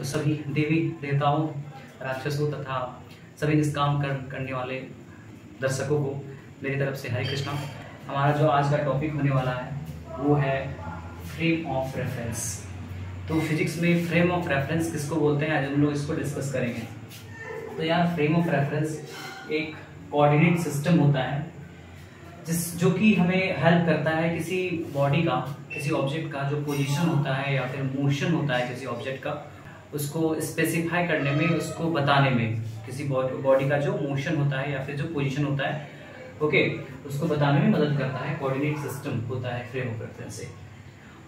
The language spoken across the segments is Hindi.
तो सभी देवी देवताओं, राक्षसों तथा सभी निष्काम कर्म करने वाले दर्शकों को मेरी तरफ से हरे कृष्णा। हमारा जो आज का टॉपिक होने वाला है वो है फ्रेम ऑफ रेफरेंस। तो फिजिक्स में फ्रेम ऑफ रेफरेंस किसको बोलते हैं, आज हम लोग इसको डिस्कस करेंगे। तो यार फ्रेम ऑफ रेफरेंस एक कोऑर्डिनेट सिस्टम होता है जो कि हमें हेल्प करता है किसी बॉडी का, किसी ऑब्जेक्ट का जो पोजीशन होता है या फिर मोशन होता है किसी ऑब्जेक्ट का, उसको स्पेसिफाई करने में, उसको बताने में, किसी बॉडी का जो मोशन होता है या फिर जो पोजीशन होता है, ओके, उसको बताने में मदद करता है। कोऑर्डिनेट सिस्टम होता है फ्रेम ऑफ रेफरेंस से।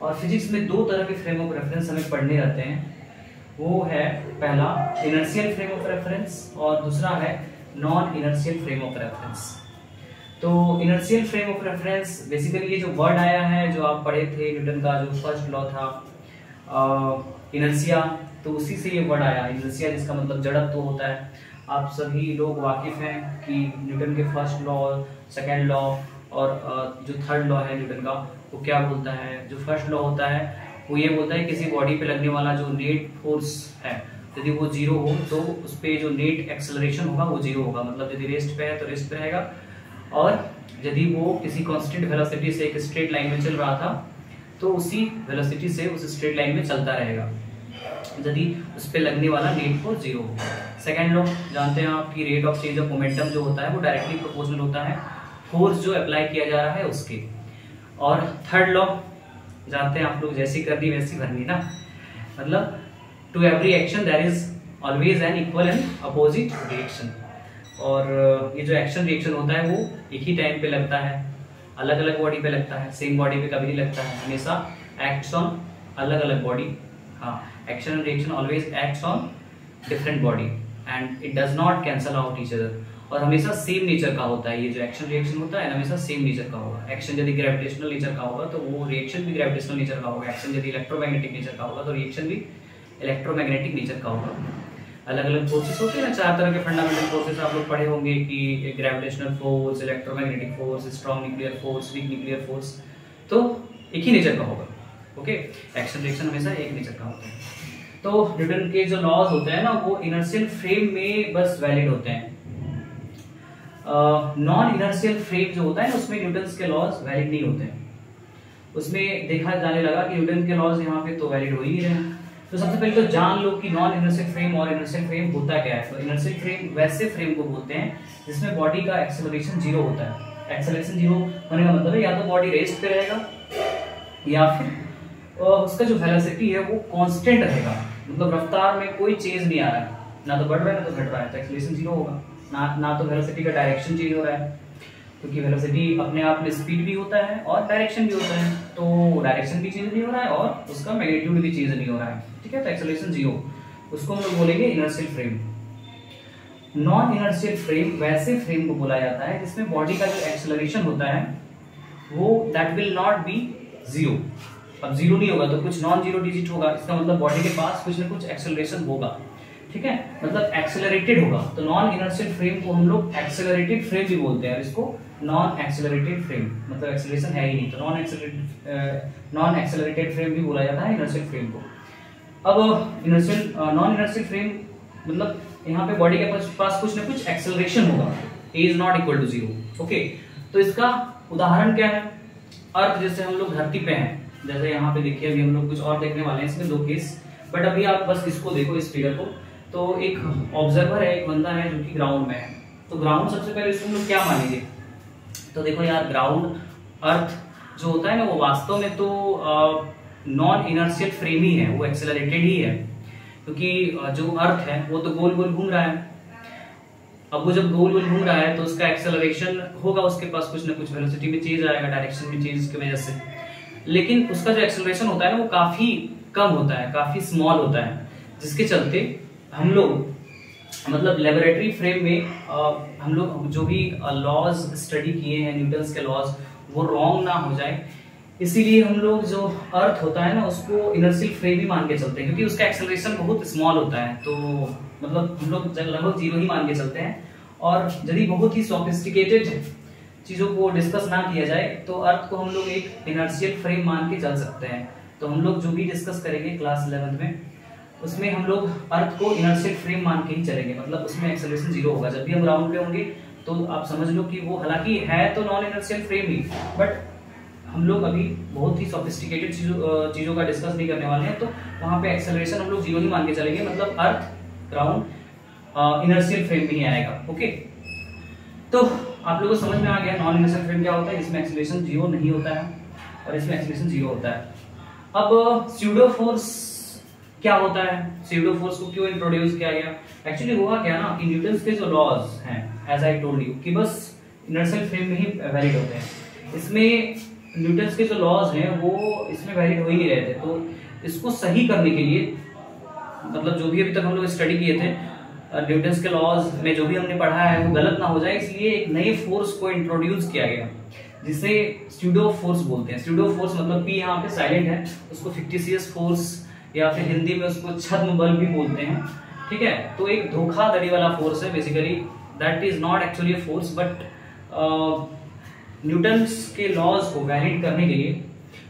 और फिजिक्स में दो तरह के फ्रेम ऑफ रेफरेंस हमें पढ़ने रहते हैं। वो है पहला इनर्शियल फ्रेम ऑफ रेफरेंस और दूसरा है non inertial frame of reference. तो inertial frame of reference basically ये जो वर्ड आया है, जो आप पढ़े थे न्यूटन का जो फर्स्ट लॉ था इनर्शिया, तो उसी से ये वर्ड आया इनर्शिया, जिसका मतलब जड़त्व होता है। आप सभी लोग वाकिफ हैं कि न्यूटन के फर्स्ट लॉ, सेकेंड लॉ और जो थर्ड लॉ है न्यूटन का, वो क्या बोलता है। जो फर्स्ट लॉ होता है वो ये बोलता है किसी बॉडी पे लगने वाला जो नेट फोर्स है, यदि वो जीरो हो तो उस पर जो नेट एक्सेलरेशन होगा वो जीरो होगा। मतलब यदि रेस्ट पे है तो रेस्ट पे रहेगा, और यदि वो किसी कांस्टेंट वेलोसिटी से एक स्ट्रेट लाइन में चल रहा था तो उसी वेलोसिटी से उस स्ट्रेट लाइन में चलता रहेगा यदि उस पे लगने वाला नेट फोर्स जीरो हो। सेकेंड लॉ जानते हैं आप कि rate of change of momentum जो होता है वो डायरेक्टली प्रोपोर्शनल होता है फोर्स जो अप्लाई किया जा रहा है उसके। और थर्ड लॉ जानते हैं आप लोग, जैसी करनी वैसी भरनी ना, मतलब to every action there is always an equal and opposite reaction. और ये जो एक्शन रिएक्शन होता है वो एक ही टाइम पे लगता है, अलग अलग बॉडी पे लगता है, सेम बॉडी पे कभी नहीं लगता है, हमेशा एक्ट्स ऑन अलग अलग बॉडी। हाँ, action and reaction always acts on different body and it does not cancel out each other. और हमेशा सेम नेचर का होता है। ये जो एक्शन रिएक्शन होता है हमेशा सेम नेचर का होगा। एक्शन यदि ग्रेविटेशनल नेचर का होगा तो वो रिएक्शन भी ग्रेविटेशनल नेचर का होगा। एक्शन यदि इलेक्ट्रोमैग्नेटिक नेचर का होगा तो रिएक्शन भी इलेक्ट्रोमैग्नेटिक नेचर का होगा। अलग अलग फोर्सेस होते हैं ना, चार तरह के फंडामेंटल फोर्सेस आप लोग पढ़े होंगे कि gravitational force, electromagnetic force, strong nuclear force, weak nuclear force, तो एक ही नेचर का होगा। ओके, एक्शन रिएक्शन हमेशा एक नेचर का होता है। तो न्यूटन के जो लॉज होते हैं ना वो इनर्शियल फ्रेम में बस वैलिड होते हैं। नॉन इनर्शियल फ्रेम जो होता है ना उसमें न्यूटन के लॉज वैलिड नहीं होते हैं। उसमें देखा जाने लगा कि न्यूटन के लॉज यहाँ पे तो वैलिड हो ही नहीं रहे। तो सबसे पहले तो जान लो कि नॉन इनर्शियल फ्रेम और इनर्शियल फ्रेम होता क्या है। तो इनर्शियल फ्रेम वैसे फ्रेम को बोलते हैं जिसमें बॉडी का एक्सेलरेशन जीरो होता है। एक्सेलरेशन जीरो होने का मतलब है या तो बॉडी रेस्ट पे रहेगा या फिर उसका जो वेलोसिटी है वो कांस्टेंट रहेगा, मतलब रफ्तार में कोई चेंज नहीं आ रहा है, ना तो बढ़ रहा है ना तो घट रहा है, तो एक्सेलरेशन जीरो होगा। ना तो वेलोसिटी का डायरेक्शन चेंज हो रहा है, क्योंकि वेलोसिटी अपने आप में स्पीड भी होता है और डायरेक्शन भी होता है, तो डायरेक्शन भी चेंज नहीं हो रहा है और उसका मैग्नीट्यूड भी चेंज नहीं हो रहा है। ठीक है, तो एक्सेलरेशन जीरो, उसको हम लोग बोलेंगे inertial frame. Non inertial frame वैसे फ्रेम को बोला जाता है जिसमें बॉडी का जो एक्सेलरेशन होता है वो that will not be zero. अब जीरो नहीं होगा तो कुछ नॉन जीरो डिजिट होगा, इसका मतलब बॉडी के पास कुछ ना कुछ एक्सेलरेशन होगा। ठीक है, मतलब एक्सेलरेटेड होगा। तो नॉन इनर्शियल फ्रेम को हम लोग एक्सेलरेटेड फ्रेम भी बोलते हैं, इसको नॉन एक्सेलरेटेड फ्रेम, मतलब एक्सेलरेशन है ही नहीं, तो नॉन एक्सेलरेटेड फ्रेम भी बोला जाता है इनर्शियल फ्रेम को। अब नॉन इनर्शियल फ्रेम मतलब यहाँ पे बॉडी के पास कुछ ना कुछ एक्सेलरेशन होगा, A is not equal to zero. Okay, तो इसका उदाहरण क्या है, अर्थ जैसे हम लोग धरती पे हैं, जैसे यहाँ पे देखिए, अभी हम लोग कुछ और देखने वाले हैं इसमें दो केस, बट अभी आप बस इसको देखो, इस फिगर को। तो एक ऑब्जर्वर है, एक बंदा है जो कि ग्राउंड में है। तो ग्राउंड सबसे पहले इसको हम लोग क्या मानेंगे, तो देखो यार ग्राउंड अर्थ जो होता है ना वो वास्तव में तो नॉन इनर्शियल फ्रेम ही है, वो एक्सेलरेटेड ही है, क्योंकि जो अर्थ है वो तो गोल गोल घूम रहा है। अब वो जब गोल गोल घूम रहा है तो उसका एक्सेलरेशन होगा, उसके पास कुछ ना कुछ वेलोसिटी में चेंज आएगा, डायरेक्शन में चेंज की वजह से, लेकिन उसका जो एक्सेलरेशन होता है ना वो काफी कम होता है, काफी स्मॉल होता है, जिसके चलते हम लोग मतलब लेबोरेटरी फ्रेम में हम लोग जो भी लॉज स्टडी किए हैं न्यूटन्स के लॉज वो रॉन्ग ना हो जाए, इसीलिए हम लोग जो अर्थ होता है ना उसको इनर्शियल फ्रेम ही मान के चलते हैं, क्योंकि उसका एक्सेलरेशन बहुत स्मॉल होता है। तो मतलब हम लोग लगभग जीरो ही मान के चलते हैं। और यदि बहुत ही सोफिस्टिकेटेड चीजों को डिस्कस ना किया जाए तो अर्थ को हम लोग एक इनर्शियल फ्रेम मान के चल सकते हैं। तो हम लोग जो भी डिस्कस करेंगे क्लास 11th में उसमें हम लोग अर्थ को इनर्शियल फ्रेम मान के ही चलेंगे, मतलब उसमें एक्सेलरेशन जीरो होगा। जब भी हम ग्राउंड पे होंगे तो आप समझ लो कि वो हालांकि है तो non inertial frame he, but हम लोग अभी बहुत ही सोफिस्टिकेटेड चीजों का डिस्कस नहीं करने वाले हैं, तो वहां पे एक्सेलरेशन हम लोग जीरो ही मान के चलेंगे, मतलब अर्थ ग्राउंड इनर्शियल फ्रेम में ही आएगा। ओके, तो आप लोगों को समझ में आ गया नॉन इनर्शियल फ्रेम क्या होता है, इसमें एक्सेलरेशन जीरो नहीं होता है और इसमें एक्सेलरेशन जीरो होता है। अब स्यूडो फोर्स क्या होता है, स्यूडो फोर्स को क्यों इंट्रोड्यूस किया गया? एक्चुअली हुआ क्या ना कि न्यूटन्स के जो लॉज हैं, एज आई टोल्ड यू, कि बस इनर्शियल फ्रेम में ही वैलिड होते हैं। इसमें न्यूटन्स के जो लॉज हैं वो इसमें वैलिड हो ही नहीं रहे थे, तो इसको सही करने के लिए, मतलब जो भी अभी तक हम लोग स्टडी किए थे न्यूटन्स के लॉज में जो भी हमने पढ़ा है वो गलत ना हो जाए, इसलिए एक नए फोर्स को इंट्रोड्यूस किया गया जिसे स्यूडो फोर्स बोलते हैं। स्यूडो फोर्स मतलब पी यहाँ पे साइलेंट है, उसको फिक्टिशियस फोर्स या फिर हिंदी में उसको छद्म बल भी बोलते हैं, ठीक है। तो एक धोखाधड़ी वाला फोर्स है basically, that is not actually a force, but Newton's के लॉज को वैलिड करने के लिए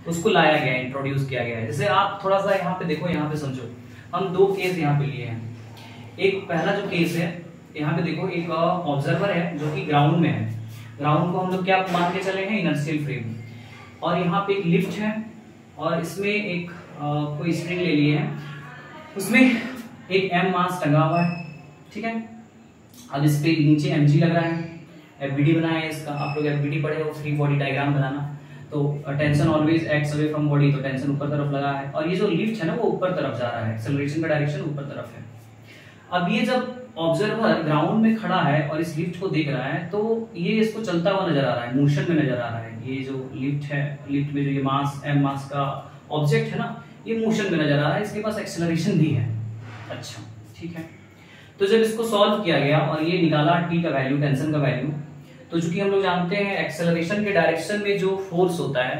उसको लाया गया, इंट्रोड्यूस किया गया है। जैसे आप थोड़ा सा यहाँ पे देखो, यहाँ पे समझो, हम दो केस यहाँ पे लिए हैं। एक पहला जो केस है यहाँ पे देखो, एक ऑब्जर्वर है जो कि ग्राउंड में है, ग्राउंड को हम लोग क्या मान के चले हैं, इनर्शियल फ्रेम, और यहाँ पे एक लिफ्ट है और इसमें एक कोई स्प्रिंग ले लिए है, उसमें एक m मास टंगा हुआ है, ठीक है। अब इस पे नीचे mg लग रहा है, FBD बनाया है इसका, आप लोग FBD पढ़े हो, फ्री बॉडी डायग्राम बनाना, तो tension always acts away from body, तो टेंशन ऊपर तरफ लगा है और ये जो लिफ्ट है ना वो ऊपर तरफ जा रहा है, एक्सेलरेशन का डायरेक्शन ऊपर तरफ है। अब ये जब ऑब्जर्वर ग्राउंड में खड़ा है और इस लिफ्ट को देख रहा है तो ये इसको चलता हुआ नजर आ रहा है, मोशन में नजर आ रहा है। ये जो लिफ्ट है, लिफ्ट में जो ये मास m मास का ऑब्जेक्ट है ना, ये मोशन में नजर आ रहा है, इसके पास एक्सेलरेशन भी है। अच्छा, ठीक है। तो जब इसको सॉल्व किया गया और ये निकाला t का वैल्यू, टेंशन का वैल्यू, तो चूंकि हम लोग जानते हैं एक्सेलरेशन के डायरेक्शन में जो फोर्स होता है,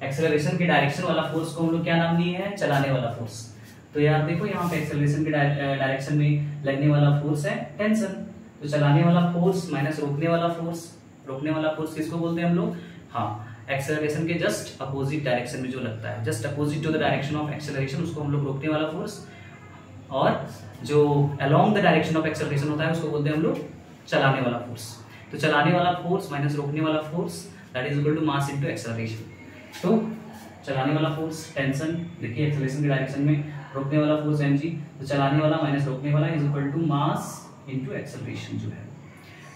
एक्सेलरेशन के डायरेक्शन वाला फोर्स को हम लोग क्या नाम दिए हैं, चलाने वाला फोर्स। तो यार देखो यहाँ पे एक्सेलरेशन के डायरेक्शन में लगने वाला फोर्स है टेंशन, तो चलाने वाला फोर्स माइनस रोकने वाला फोर्स, रोकने वाला फोर्स किसको बोलते हैं हम लोग, हाँ, एक्सेलरेशन के जस्ट अपोजिट डायरेक्शन में जो लगता है, just opposite to the direction of acceleration, उसको हम लोग रोकने वाला फोर्स, और जो along the direction of acceleration होता है उसको बोलते हैं हम लोग चलाने वाला फोर्स। तो चलाने वाला फोर्स माइनस रोकने वाला force, that is equal to mass into acceleration. तो चलाने वाला फोर्स टेंशन, देखिए एक्सेलरेशन के डायरेक्शन में, रोकने वाला फोर्स mg, तो चलाने वाला माइनस रोकने वाला is equal to mass into acceleration जो है।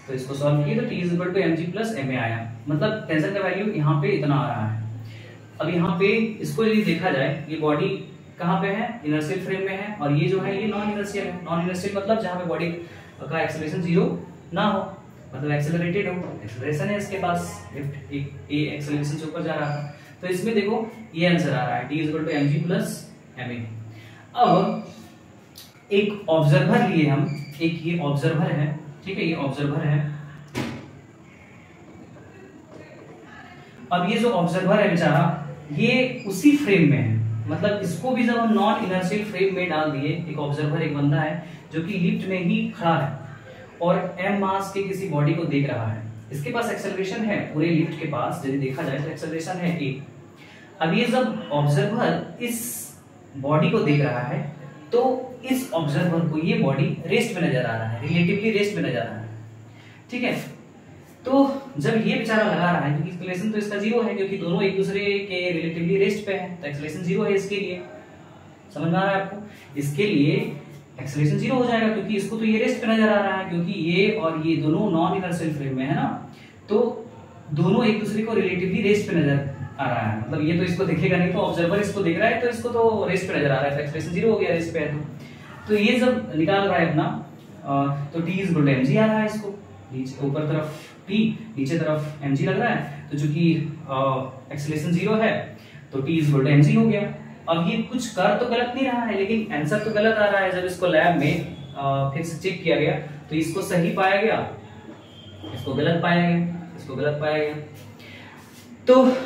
तो इसको सॉल्व किए तो t is equal to mg plus ma आया, मतलब टेंशन का वैल्यू यहाँ पे इतना आ रहा है। अब यहाँ पे इसको यदि देखा जाए, ये बॉडी कहाँ पे है, इनर्शियल फ्रेम में है, और ये जो है ये नॉन इनर्शियल है। नॉन इनर्शियल मतलब जहाँ पे बॉडी का एक्सेलरेशन जीरो ना हो, मतलब एक्सेलरेटेड हो, एक्सेलरेशन है इसके पास, लिफ्ट ए एक्सेलरेशन से ऊपर जा रहा था। तो इसमें देखो ये आंसर आ रहा है, t is equal to mg plus ma। अब एक ऑब्जर्वर लिए हम, एक ये ऑब्जर्वर है, ठीक है, ये ऑब्जर्वर है। अब ये जो ऑब्जर्वर है बेचारा, ये उसी फ्रेम में है, मतलब इसको भी जब हम नॉन इनर्शियल फ्रेम में डाल दिए, एक ऑब्जर्वर, एक बंदा है जो कि लिफ्ट में ही खड़ा है और m मास के किसी बॉडी को देख रहा है, इसके पास एक्सेलरेशन है, पूरे लिफ्ट के पास यदि देखा जाए तो एक्सेलरेशन है a। अब ये जब ऑब्जर्वर इस बॉडी को देख रहा है तो इस ऑब्जर्वर को ये बॉडी रेस्ट में नजर आ रहा है, रिलेटिवली रेस्ट में नजर आ रहा है, ठीक है। तो जब ये बेचारा लगा रहा है, क्योंकि एक्सेलरेशन तो इसका जीरो है, क्योंकि दोनों एक दूसरे के रिलेटिवली रेस्ट पे है, तो एक्सेलरेशन जीरो है इसके लिए, समझ में आ रहा है आपको, इसके लिए एक्सेलरेशन जीरो हो जाएगा, क्योंकि इसको तो ये रेस्ट पे नजर आ रहा है, क्योंकि ये और ये दोनों नॉन इनर्शियल फ्रेम में है ना, तो दोनों एक दूसरे को रिलेटिवली रेस्ट पे नजर आ रहा है, मतलब ये तो इसको देखेगा नहीं, तो ऑब्जर्वर इसको देख रहा है तो इसको तो रेस्ट पे नजर आ रहा है, तो एक्सेलरेशन जीरो हो गया रेस्ट पे है। तो ये जब निकाल रहा है अपना, तो t is equal to mg आ रहा है, इसको नीचे ऊपर तरफ t, नीचे तरफ mg लग रहा है, तो चूंकि एक्सेलरेशन जीरो है तो t is equal to mg हो गया। अब ये कुछ कर तो गलत नहीं रहा है, लेकिन आंसर तो गलत आ रहा है। जब इसको लैब में फिर से चेक किया गया तो इसको सही पाया गया, इसको गलत पाया गया, इसको गलत पाया गया। तो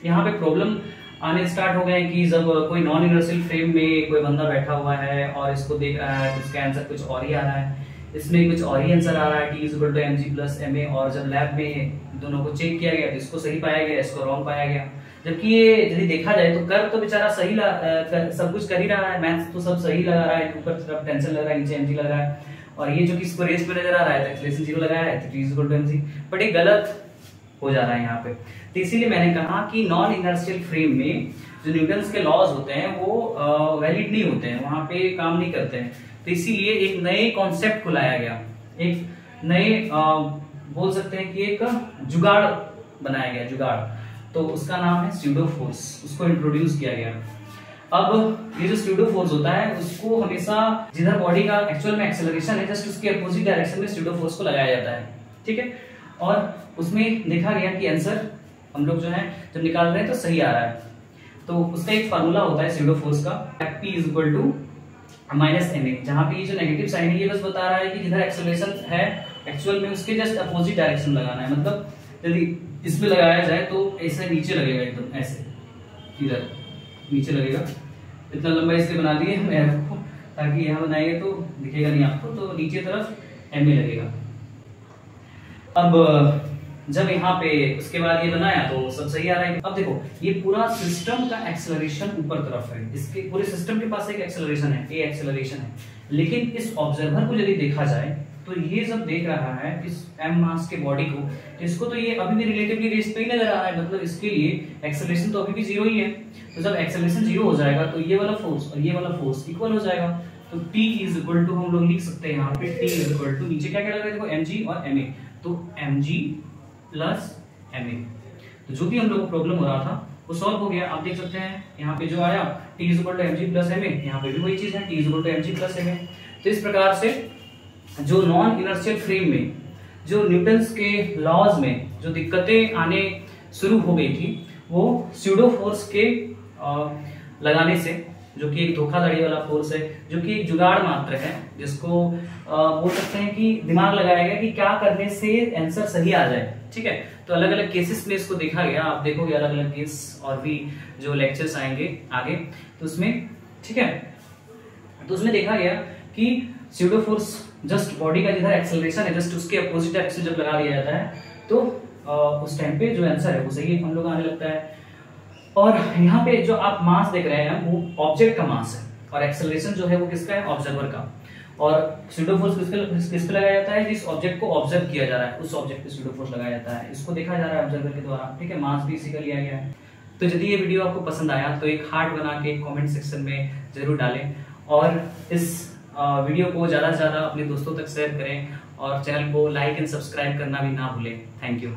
यहाँ पे प्रॉब्लम आने स्टार्ट हो गए कि जब कोई नॉन इनर्शियल फ्रेम में कोई बंदा बैठा हुआ है और इसको देख रहा है तो इसका आंसर कुछ और ही आ रहा है, इसमें कुछ और ही आंसर आ रहा है, t is equal to mg plus ma, और जब लैब में दोनों को चेक किया गया तो इसको सही पाया गया, इसको रॉन्ग पाया गया। जबकि ये यदि देखा जाए तो कर्व तो बेचारा सही सब कुछ कर ही रहा है, मैथ्स तो सब सही लगा रहा है, ऊपर तरफ टेंशन लग रहा है, नीचे mg लग रहा है, और ये जो कि इसको रेस पे नजर आ रहा है तो एक्सेलरेशन 0 लगाया है तो t equal to mg, but ये गलत हो जा रहा है यहाँ पे। तो इसीलिए मैंने कहा कि नॉन इनर्शियल फ्रेम में जो न्यूटन्स के लॉज होते हैं वो वैलिड नहीं होते हैं, वहां पे काम नहीं करते हैं। तो इसीलिए एक नए कॉन्सेप्ट को लाया गया, एक नए बोल सकते हैं कि एक जुगाड़ बनाया गया, जुगाड़, तो उसका नाम है स्यूडो फोर्स, उसको इंट्रोड्यूस किया गया। अब ये जो स्यूडो फोर्स होता है उसको हमेशा जिधर बॉडी का एक्चुअल में एक्सेलरेशन है जस्ट उसके अपोजिट डायरेक्शन में स्यूडो फोर्स को लगाया जाता है, ठीक है। और उसमें देखा गया कि आंसर हम लोग जो है जब निकाल रहे हैं तो सही आ रहा है। तो उसका एक फार्मूला होता है स्यूडो फोर्स का, P is equal to minus ma, जहां पे ये जो नेगेटिव साइन है ये बस बता रहा है कि जिधर एक्सेलरेशन है एक्चुअल में उसके जस्ट अपोजिट डायरेक्शन लगाना है। मतलब यदि इसमें लगाया जाए तो ऐसे नीचे लगेगा, एकदम ऐसे इधर नीचे लगेगा। इतना लंबा इसलिए बना दिए मैं आपको ताकि यहाँ बनाएंगे तो दिखेगा नहीं आपको, तो नीचे तरफ ma लगेगा। अब जब यहाँ पे उसके बाद ये बनाया तो सब सही आ रहा है। अब देखो ये पूरा सिस्टम का एक्सेलरेशन ऊपर तरफ है, इसके पूरे सिस्टम के पास एक एक्सेलरेशन है, ए एक्सेलरेशन है, लेकिन इस ऑब्जर्वर को यदि देखा जाए तो ये जब देख रहा है इस m मास के बॉडी को, इसको तो ये अभी भी रिलेटिवली रेस्ट पे ही नजर आ रहा है, मतलब इसके लिए एक्सेलरेशन तो अभी भी 0 ही है। तो जब एक्सेलरेशन 0 हो जाएगा तो ये वाला फोर्स और ये वाला फोर्स इक्वल हो जाएगा। तो T इज इक्वल टू हम लोग लिख सकते हैं यहाँ पे T इज इक्वल टू, नीचे क्या क्या लग रहा है देखो mg और ma, तो mg प्लस ma। तो जो भी हम लोग को प्रॉब्लम हो रहा था वो सॉल्व हो गया। आप देख सकते हैं यहाँ पे जो आया T is equal to mg plus ma, यहाँ पे भी वही चीज है T is equal to mg plus ma। तो इस प्रकार से जो नॉन इनर्शियल फ्रेम में जो न्यूटन्स के लॉज में जो दिक्कतें आने शुरू हो गई थी वो स्यूडो फोर्स के लगाने से, जो कि एक धोखाधड़ी वाला फोर्स है, जो कि एक जुगाड़ मात्र है, जिसको बोल सकते हैं कि दिमाग लगाया गया कि क्या करने से आंसर सही आ जाए, ठीक है। तो अलग अलग केसेस में इसको देखा गया, आप देखोगे अलग अलग केस और भी जो लेक्चर्स आएंगे आगे तो उसमें, ठीक है। तो उसमें देखा गया कि स्यूडो फोर्स जस्ट बॉडी का जिधर एक्सेलरेशन है जस्ट उसके अपोजिट डायरेक्शन जब लगा दिया जाता है तो उस टाइम पे जो आंसर है वो सही हम लोग आने लगता है। और यहाँ पे जो आप मास देख रहे हैं वो ऑब्जेक्ट का मास है और एक्सेलरेशन जो है वो किसका है, ऑब्जर्वर का। और स्यूडो फोर्स किस पे लगाया जाता है, जिस ऑब्जेक्ट को ऑब्जर्व किया जा रहा है उस ऑब्जेक्ट पे स्यूडो फोर्स लगाया जाता है, इसको देखा जा रहा है ऑब्जर्वर के द्वारा, ठीक है। मास भी इसी का लिया गया है। तो यदि ये वीडियो आपको पसंद आया तो एक हार्ट बना के कमेंट सेक्शन में जरूर डालें और इस वीडियो को ज्यादा से ज्यादा अपने दोस्तों तक शेयर करें और चैनल को लाइक एंड सब्सक्राइब करना भी ना भूलें। Thank you.